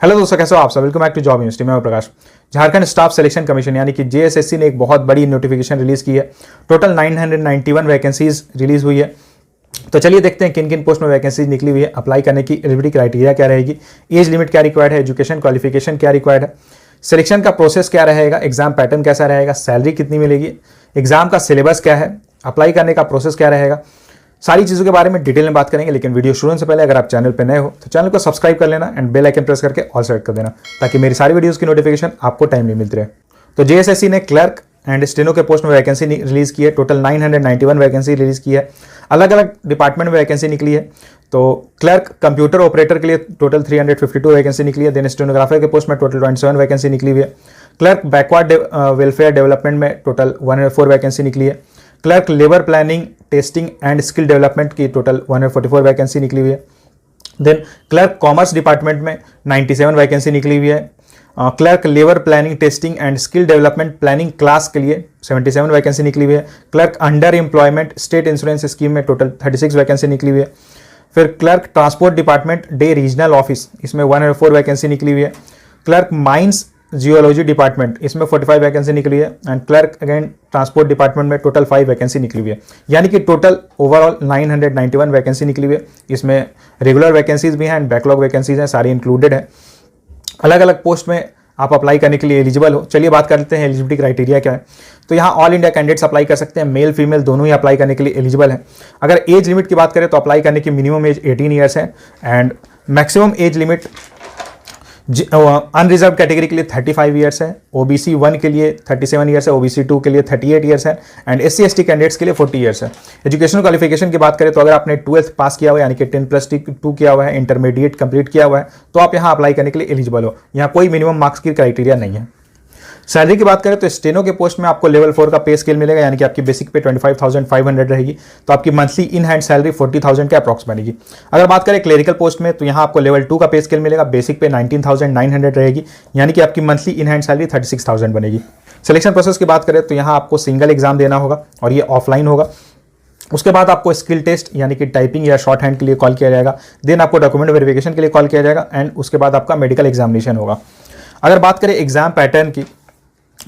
Hello दोस्तों, कैसे हो आप सब। Welcome back to job university. मैं Prakash. Jharkhand staff selection commission यानी कि जेएसएससी ने एक बहुत बड़ी नोटिफिकेशन रिलीज की है। टोटल 991 वैकेंसीज रिलीज हुई है। तो चलिए देखते हैं किन किन पोस्ट में वैकेंसीज निकली हुई है। अप्लाई करने की एलिजिबिलिटी क्राइटेरिया क्या रहेगी, एज लिमिट क्या रिक्वायर्ड है, एजुकेशन क्वालिफिकेशन क्या रिक्वायर्ड है, सिलेक्शन का प्रोसेस क्या रहेगा, एग्जाम पैटर्न कैसा रहेगा, सैलरी कितनी मिलेगी, एग्जाम का सिलेबस क्या है, अप्लाई करने का प्रोसेस क्या रहेगा, सारी चीज़ों के बारे में डिटेल में बात करेंगे। लेकिन वीडियो शुरू से पहले अगर आप चैनल पर नए हो तो चैनल को सब्सक्राइब कर लेना एंड बेल आइकन प्रेस करके ऑल सेलेक्ट कर देना, ताकि मेरी सारी वीडियोस की नोटिफिकेशन आपको टाइमली मिलती रहे। तो जेएसएससी ने क्लर्क एंड स्टेनो के पोस्ट में वैकेंसी रिलीज की है। टोटल 991 वैकेंसी रिलीज की है। अलग अलग डिपार्टमेंट में वैकेंसी निकली है। तो क्लर्क कंप्यूटर ऑपरेटर के लिए टोटल 352 वैकेंसी निकली है। देन स्टेनोग्राफर के पोस्ट में टोटल 27 वैकेंसी निकली हुई है। क्लर्क बैकवर्ड वेलफेयर डेवलपमेंट में टोटल 104 वैकेंसी निकली है। Clerk labour planning testing and skill development की टोटल 144 वैकेंसी निकली हुई है। देन क्लर्क कॉमर्स डिपार्टमेंट में 97 वैकेंसी निकली हुई है। Clerk labour planning testing and skill development planning class के लिए 77 वैकेंसी निकली हुई है। Clerk under employment state insurance scheme में टोटल 36 वैकेंसी निकली हुई है। फिर clerk transport department day regional office, इसमें 104 वैकेंसी निकली हुई है। क्लर्क माइंस जियोलॉजी डिपार्टमेंट, इसमें 45 वैकेंसी निकली है। And clerk again transport department में टोटल 5 वैकेंसी निकली हुई है। यानी कि टोटल ओवरऑल 991 वैकेंसी निकली हुई है। इसमें रेगुलर वैकेंसीज भी हैं एंड बैकलॉग वैकेंसीज हैं, सारी इंक्लूडेड है। अलग अलग पोस्ट में आप अप्लाई करने के लिए एलिजिबल हो। चलिए बात कर लेते हैं एलिजिबिलिटी क्राइटेरिया क्या है। तो यहाँ ऑल इंडिया कैंडिडेट्स अप्लाई कर सकते हैं। मेल फीमेल दोनों ही अप्लाई करने के लिए एलिजिबल है। अगर एज लिमिट की बात करें तो अप्लाई करने की मिनिमम एज 18 ईयर्स है and maximum age limit unreserved category के लिए 35 ईयर्स है, ओबीसी 1 के लिए 37 ईयर्स है, ओबीसी 2 के लिए 38 ईयर्स है एंड एससी एसटी कैंडिडेट्स के लिए 40 ईयर्स है। एजुकेशनल क्वालिफिकेशन की बात करें तो अगर आपने 12th पास किया हुआ है यानी कि 10+2 किया हुआ है, इंटरमीडिएट कंप्लीट किया हुआ है, तो आप यहाँ अप्लाई करने के लिए एलिजिबल हो। यहाँ कोई मिनिमम मार्क्स की क्राइटेरिया नहीं है। सैलरी की बात करें तो स्टेनो के पोस्ट में आपको लेवल 4 का पे स्केल मिलेगा, यानी कि आपकी बेसिक पे 25,500 रहेगी। तो आपकी मंथली इन हैंड सैलरी 40,000 के अप्रॉक्स बनेगी। अगर बात करें क्लेरिकल पोस्ट में तो यहाँ आपको लेवल 2 का पे स्केल मिलेगा, बेसिक पे 19,900 रहेगी, यानी कि आपकी मंथली इन हैंड सैलरी 36,000 बनेगी। सिलेक्शन प्रोसेस की बात करें तो यहाँ आपको सिंगल एग्जाम देना होगा और ये ऑफलाइन होगा। उसके बाद आपको स्किल टेस्ट यानी कि टाइपिंग या शॉर्ट हैंड के लिए कॉल किया जाएगा। देन आपको डॉक्यूमेंट वेरिफिकेशन के लिए कॉल किया जाएगा एंड उसके बाद आपका मेडिकल एग्जामिनेशन होगा। अगर बात करें एग्जाम पैटर्न की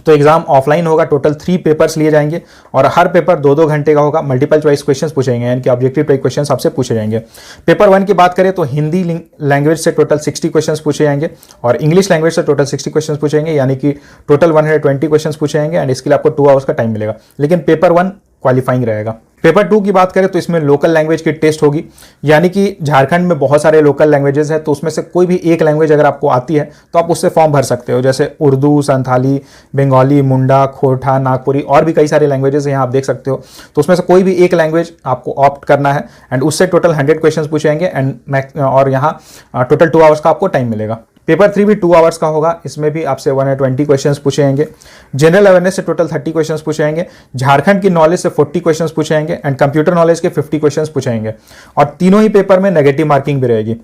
तो एग्जाम ऑफलाइन होगा। टोटल 3 पेपर्स लिए जाएंगे और हर पेपर 2-2 घंटे का होगा। मल्टीपल चॉइस क्वेश्चंस पूछे जाएंगे, यानी कि ऑब्जेक्टिव टाइप क्वेश्चंस आपसे पूछे जाएंगे। पेपर 1 की बात करें तो हिंदी लैंग्वेज से टोटल 60 क्वेश्चंस पूछे जाएंगे और इंग्लिश लैंग्वेज से टोटल 60 क्वेश्चंस पूछे जाएंगे, यानी कि टोटल 120 क्वेश्चंस पूछे जाएंगे एंड इसके लिए आपको 2 आवर्स का टाइम मिलेगा। लेकिन पेपर 1 क्वालिफाइंग रहेगा। पेपर 2 की बात करें तो इसमें लोकल लैंग्वेज की टेस्ट होगी, यानी कि झारखंड में बहुत सारे लोकल लैंग्वेजेस हैं, तो उसमें से कोई भी एक लैंग्वेज अगर आपको आती है तो आप उससे फॉर्म भर सकते हो। जैसे उर्दू, संथाली, बंगाली, मुंडा, खोरठा, नागपुरी और भी कई सारे लैंग्वेजेस यहाँ आप देख सकते हो। तो उसमें से कोई भी एक लैंग्वेज आपको ऑप्ट करना है एंड उससे टोटल 100 क्वेश्चन पूछे जाएंगे एंड और यहाँ टोटल 2 आवर्स का आपको टाइम मिलेगा। पेपर 3 भी 2 आवर्स का होगा। इसमें भी आपसे 120 क्वेश्चंस पूछे जाएंगे। जनरल अवेयरनेस से टोटल 30 क्वेश्चंस पूछे जाएंगे। झारखंड की नॉलेज से 40 क्वेश्चंस पूछे जाएंगे एंड कंप्यूटर नॉलेज के 50 क्वेश्चंस पूछे जाएंगे और तीनों ही पेपर में नेगेटिव मार्किंग भी रहेगी।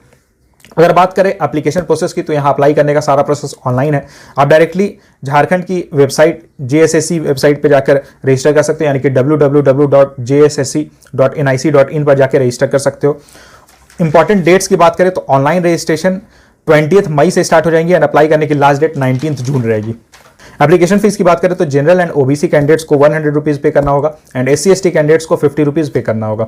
अगर बात करें एप्लीकेशन प्रोसेस की तो यहाँ अप्लाई करने का सारा प्रोसेस ऑनलाइन है। आप डायरेक्टली झारखंड की वेबसाइट जेएसएससी वेबसाइट पर जाकर रजिस्टर कर सकते हो, यानी कि www.jssc.nic.in पर जाकर रजिस्टर कर सकते हो। इंपॉर्टेंट डेट्स की बात करें तो ऑनलाइन रजिस्ट्रेशन 20 मई से स्टार्ट हो जाएंगी एंड अप्लाई करने की लास्ट डेट 19 जून रहेगी। एप्लीकेशन फीस की बात करें तो जनरल एंड ओबीसी कैंडिडेट्स को 100 रुपीज़ पे करना होगा एंड एससी एसटी कैंडिडेट्स को 50 रुपीज़ पे करना होगा।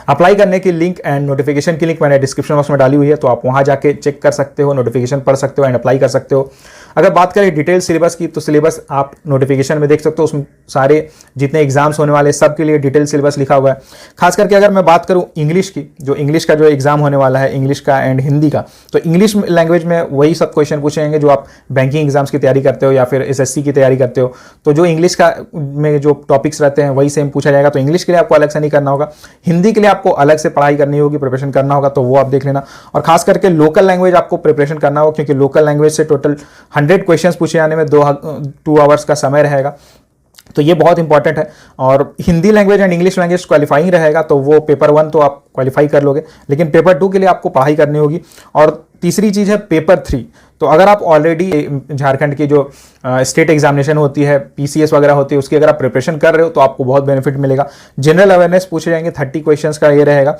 अप्लाई करने की लिंक एंड नोटिफिकेशन की लिंक मैंने डिस्क्रिप्शन बॉक्स में डाली हुई है, तो आप वहां जाके चेक कर सकते हो, नोटिफिकेशन पढ़ सकते हो एंड अप्लाई कर सकते हो। अगर बात करें डिटेल सिलेबस की तो सिलेबस आप नोटिफिकेशन में देख सकते हो। उसमें सारे जितने एग्जाम्स होने वाले सब के लिए डिटेल सिलेबस लिखा हुआ है। खास करके अगर मैं बात करूं इंग्लिश की, जो इंग्लिश का जो एग्जाम होने वाला है इंग्लिश का एंड हिंदी का, तो इंग्लिश लैंग्वेज में वही सब क्वेश्चन पूछे जाएंगे जो आप बैंकिंग एग्जाम्स की तैयारी करते हो या फिर एसएससी की तैयारी करते हो। तो जो इंग्लिश का में जो टॉपिक्स रहते हैं वही सेम पूछा जाएगा। तो इंग्लिश के लिए आपको अलग से नहीं करना होगा। हिंदी के लिए आपको अलग से पढ़ाई करनी होगी, प्रिपरेशन करना होगा, तो वो आप देख लेना। और खास करके लोकल लैंग्वेज आपको प्रिपरेशन करना होगा, क्योंकि लोकल लैंग्वेज से टोटल 100 क्वेश्चंस पूछे जाने में 2 आवर्स का समय रहेगा। तो ये बहुत इंपॉर्टेंट है। और Hindi language and English language qualifying रहेगा, तो वो पेपर 1 तो आप क्वालिफाई कर लोगे, लेकिन पेपर 2 के लिए आपको पढ़ाई करनी होगी। और तीसरी चीज़ है पेपर 3। तो अगर आप ऑलरेडी झारखंड की जो स्टेट एग्जामिनेशन होती है, पीसीएस वगैरह होती है, उसकी अगर आप प्रिपरेशन कर रहे हो तो आपको बहुत बेनिफिट मिलेगा। जनरल अवेयरनेस पूछे जाएंगे, 30 क्वेश्चंस का ये रहेगा।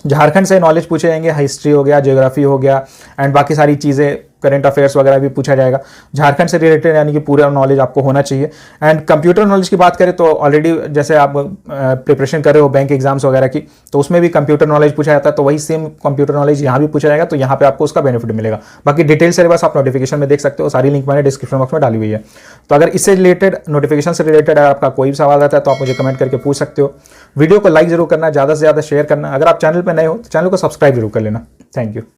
झारखंड से नॉलेज पूछे जाएंगे, हिस्ट्री हो गया, ज्योग्राफी हो गया एंड बाकी सारी चीज़ें, करंट अफेयर्स वगैरह भी पूछा जाएगा झारखंड से रिलेटेड, यानी कि पूरा नॉलेज आपको होना चाहिए। एंड कंप्यूटर नॉलेज की बात करें तो ऑलरेडी जैसे आप प्रिपरेशन कर रहे हो बैंक एग्जाम्स वगैरह की, तो उसमें भी कंप्यूटर नॉलेज पूछा जाता है, तो वही सेम कंप्यूटर नॉलेज यहाँ भी पूछा जाएगा, तो यहाँ पे आपको उसका बेनिफिट मिलेगा। बाकी डिटेल सिलेबस आप नोटिफिकेशन में देख सकते हो, सारी लिंक मैंने डिस्क्रिप्शन बॉक्स में डाली हुई है। तो अगर इससे रिलेटेड, नोटिफिकेशन से रिलेटेड अगर आपका कोई भी सवाल रहता है तो आप मुझे कमेंट करके पूछ सकते हो। वीडियो को लाइक जरूर करना, ज़्यादा से ज़्यादा शेयर करना। अगर आप चैनल पर नए हो तो चैनल को सब्सक्राइब जरूर कर लेना। Thank you.